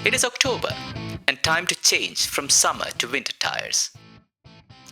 It is October and time to change from summer to winter tires.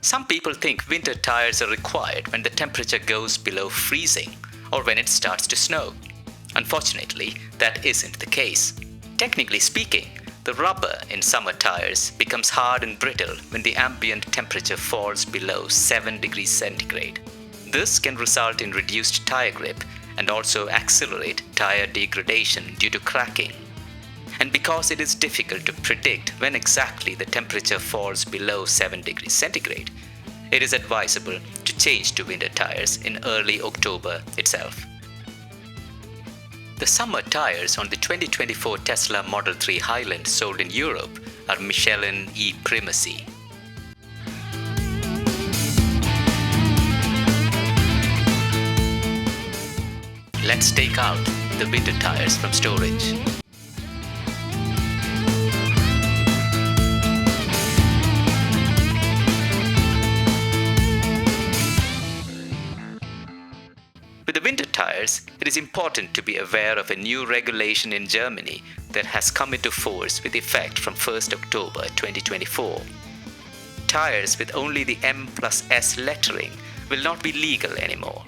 Some people think winter tires are required when the temperature goes below freezing or when it starts to snow. Unfortunately, that isn't the case. Technically speaking, the rubber in summer tires becomes hard and brittle when the ambient temperature falls below 7 degrees centigrade. This can result in reduced tire grip and also accelerate tire degradation due to cracking. And because it is difficult to predict when exactly the temperature falls below 7 degrees centigrade, it is advisable to change to winter tires in early October itself. The summer tires on the 2024 Tesla Model 3 Highland sold in Europe are Michelin E-Primacy. Let's take out the winter tires from storage. With the winter tires, it is important to be aware of a new regulation in Germany that has come into force with effect from 1st October 2024. Tires with only the M+S lettering will not be legal anymore.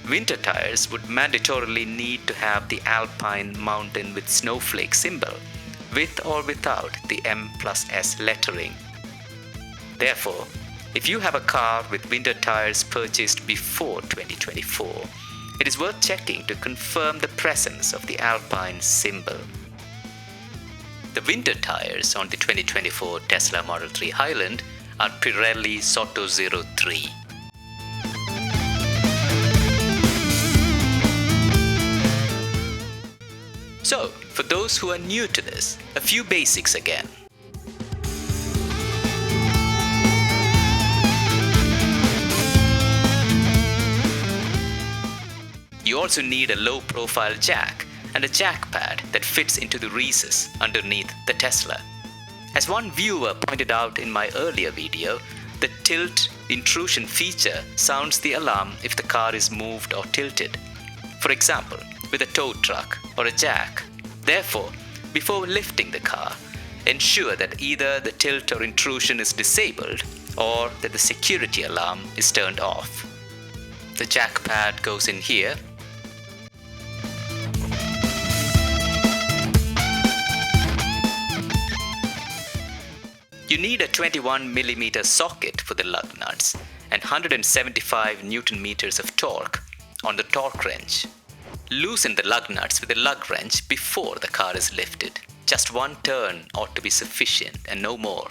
Winter tires would mandatorily need to have the Alpine Mountain with Snowflake symbol, with or without the M+S lettering. Therefore, if you have a car with winter tires purchased before 2024, it is worth checking to confirm the presence of the Alpine symbol. The winter tires on the 2024 Tesla Model 3 Highland are Pirelli Soto 03. So, for those who are new to this, a few basics again. You also need a low-profile jack and a jack pad that fits into the recess underneath the Tesla. As one viewer pointed out in my earlier video, the tilt intrusion feature sounds the alarm if the car is moved or tilted. For example, with a tow truck or a jack. Therefore, before lifting the car, ensure that either the tilt or intrusion is disabled or that the security alarm is turned off. The jack pad goes in here. You need a 21mm socket for the lug nuts and 175 Newton meters of torque on the torque wrench. Loosen the lug nuts with a lug wrench before the car is lifted. Just one turn ought to be sufficient and no more.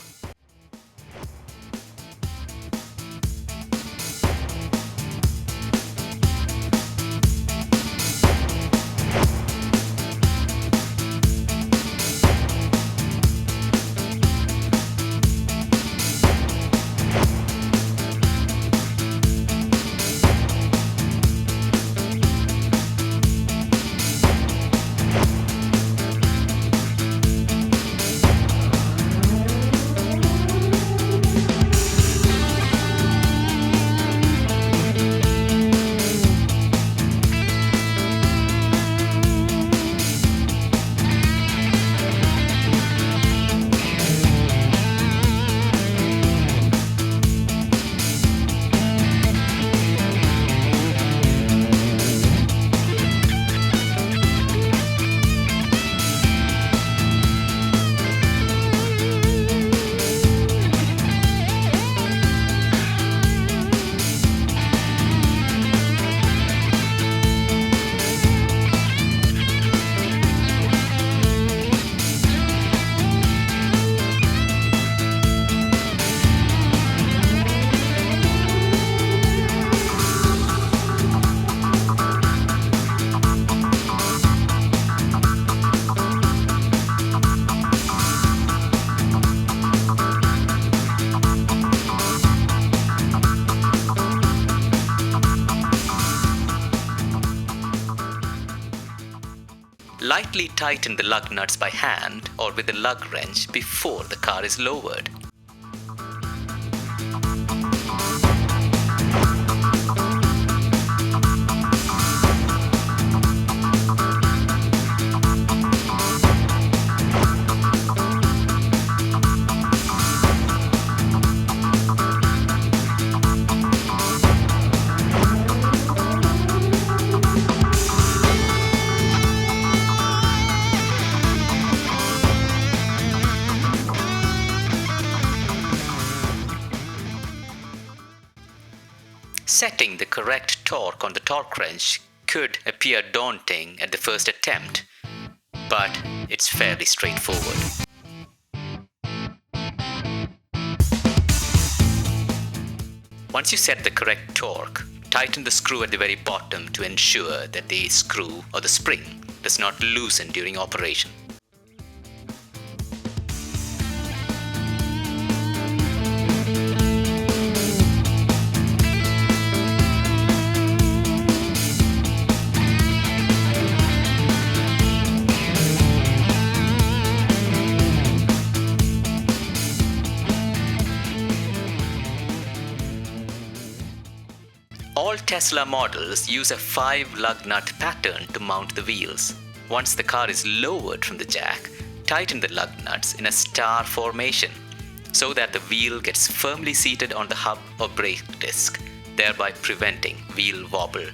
Lightly tighten the lug nuts by hand or with a lug wrench before the car is lowered. Setting the correct torque on the torque wrench could appear daunting at the first attempt, but it's fairly straightforward. Once you set the correct torque, tighten the screw at the very bottom to ensure that the screw or the spring does not loosen during operation. All Tesla models use a 5-lug nut pattern to mount the wheels. Once the car is lowered from the jack, tighten the lug nuts in a star formation so that the wheel gets firmly seated on the hub or brake disc, thereby preventing wheel wobble.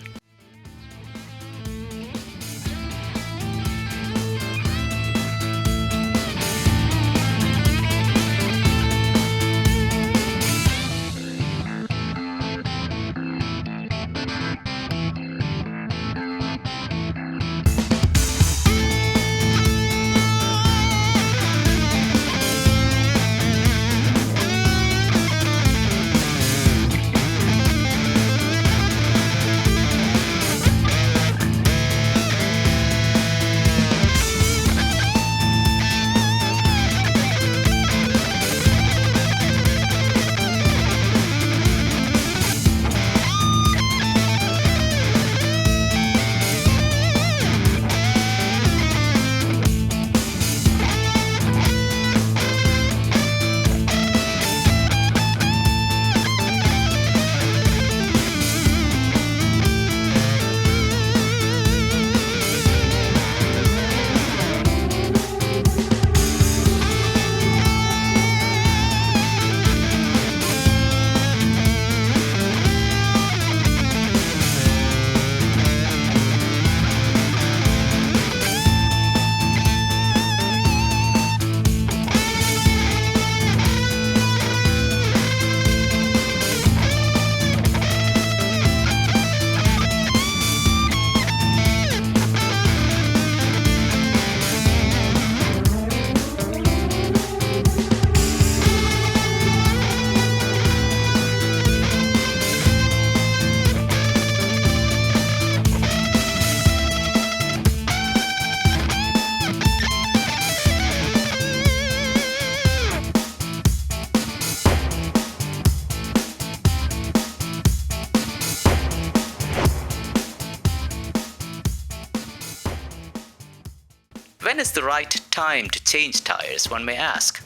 When is the right time to change tires, one may ask?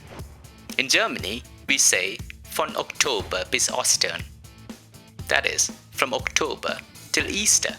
In Germany, we say von Oktober bis Ostern. That is, from October till Easter.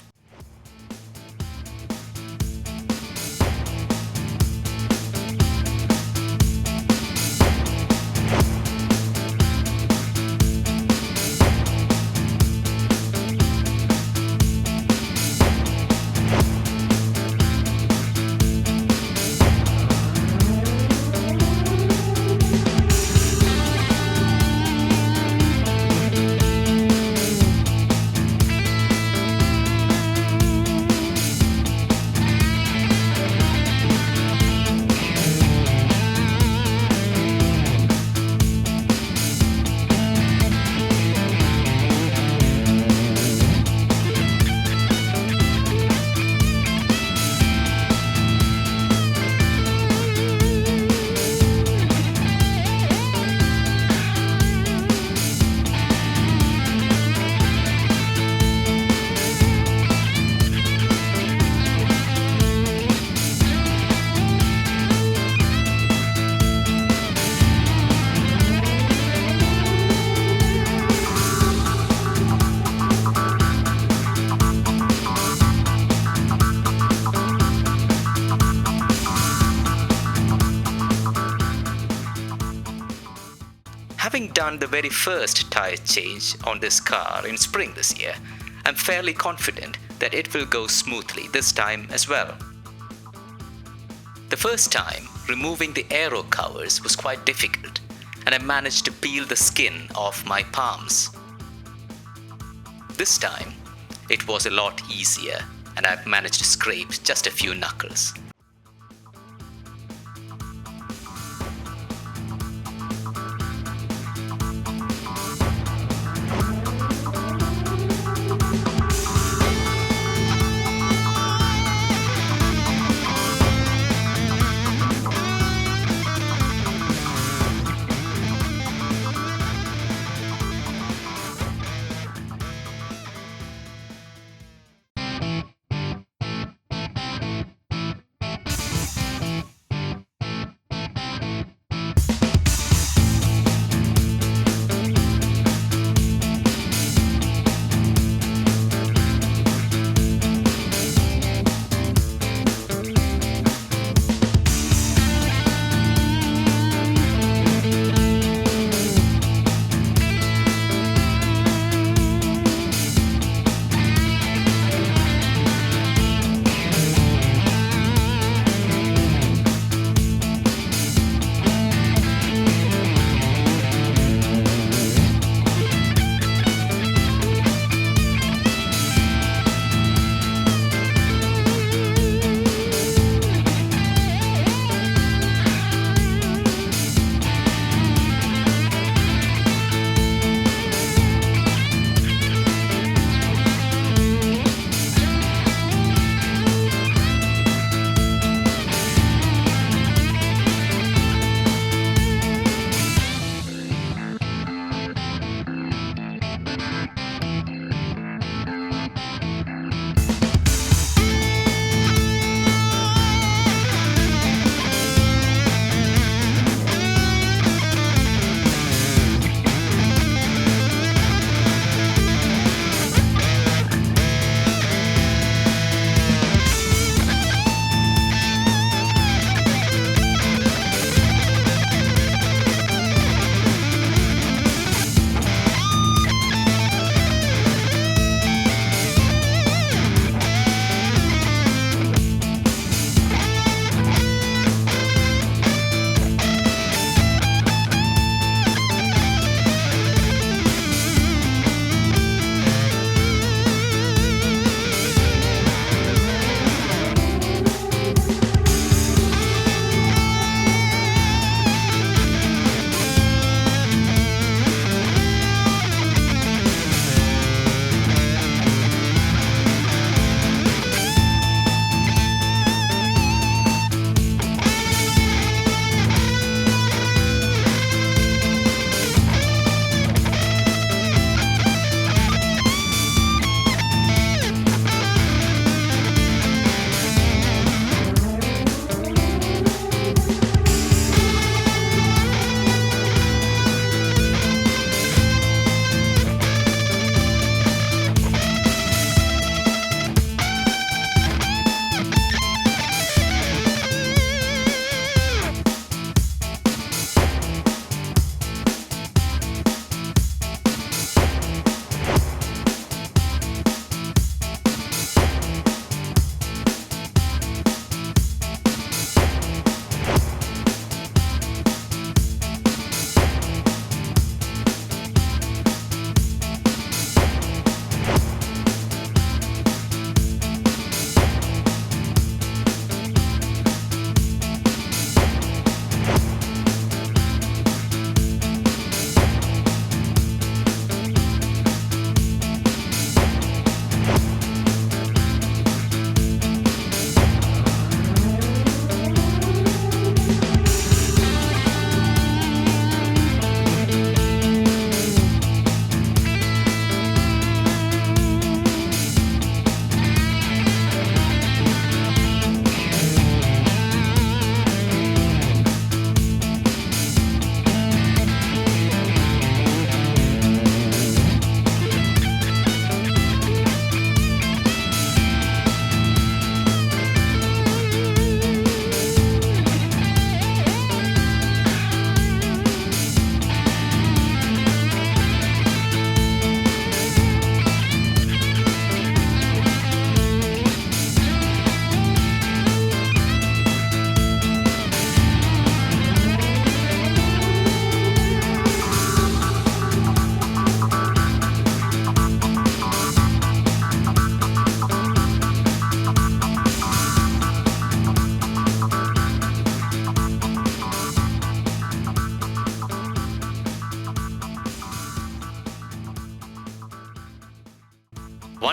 Having done the very first tire change on this car in spring this year, I'm fairly confident that it will go smoothly this time as well. The first time, removing the aero covers was quite difficult, and I managed to peel the skin off my palms. This time, it was a lot easier, and I managed to scrape just a few knuckles.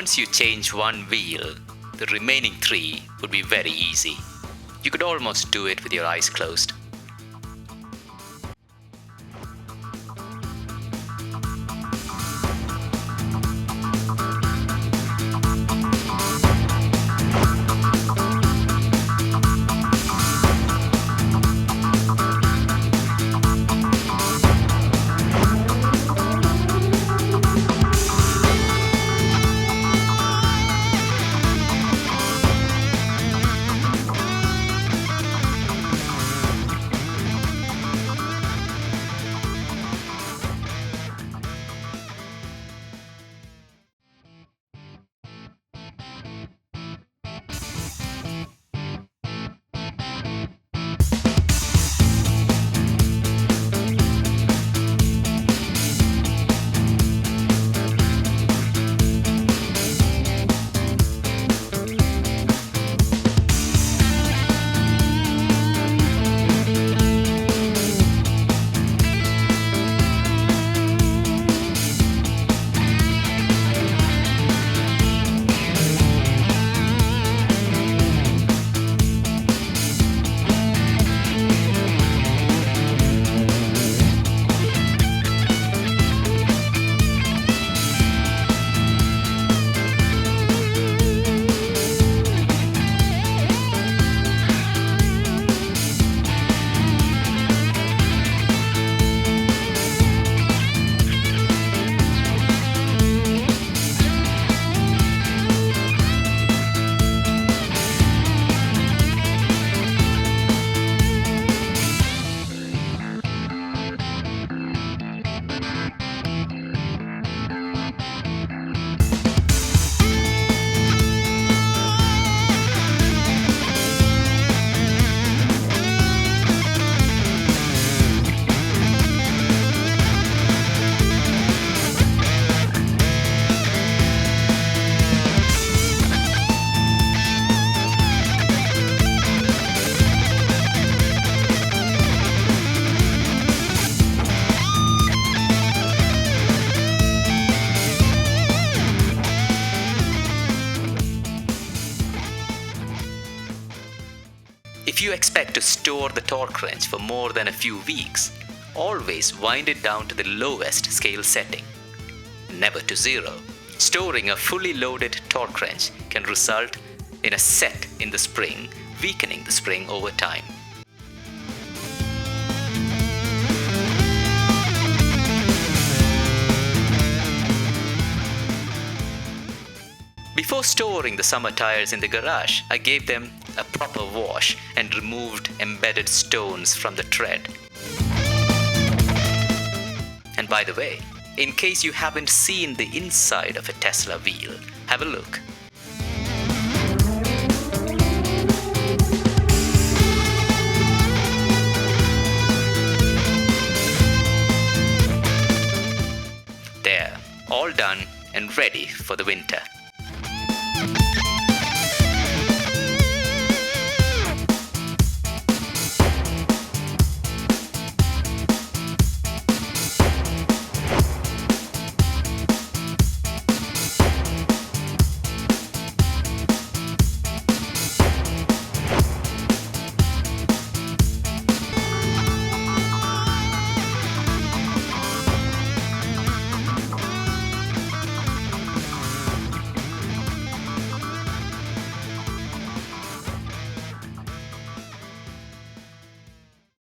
Once you change one wheel, the remaining 3 would be very easy. You could almost do it with your eyes closed. If you expect to store the torque wrench for more than a few weeks, always wind it down to the lowest scale setting, never to 0. Storing a fully loaded torque wrench can result in a set in the spring, weakening the spring over time. Before storing the summer tires in the garage, I gave them a proper wash and removed embedded stones from the tread. And by the way, in case you haven't seen the inside of a Tesla wheel, have a look. There, all done and ready for the winter.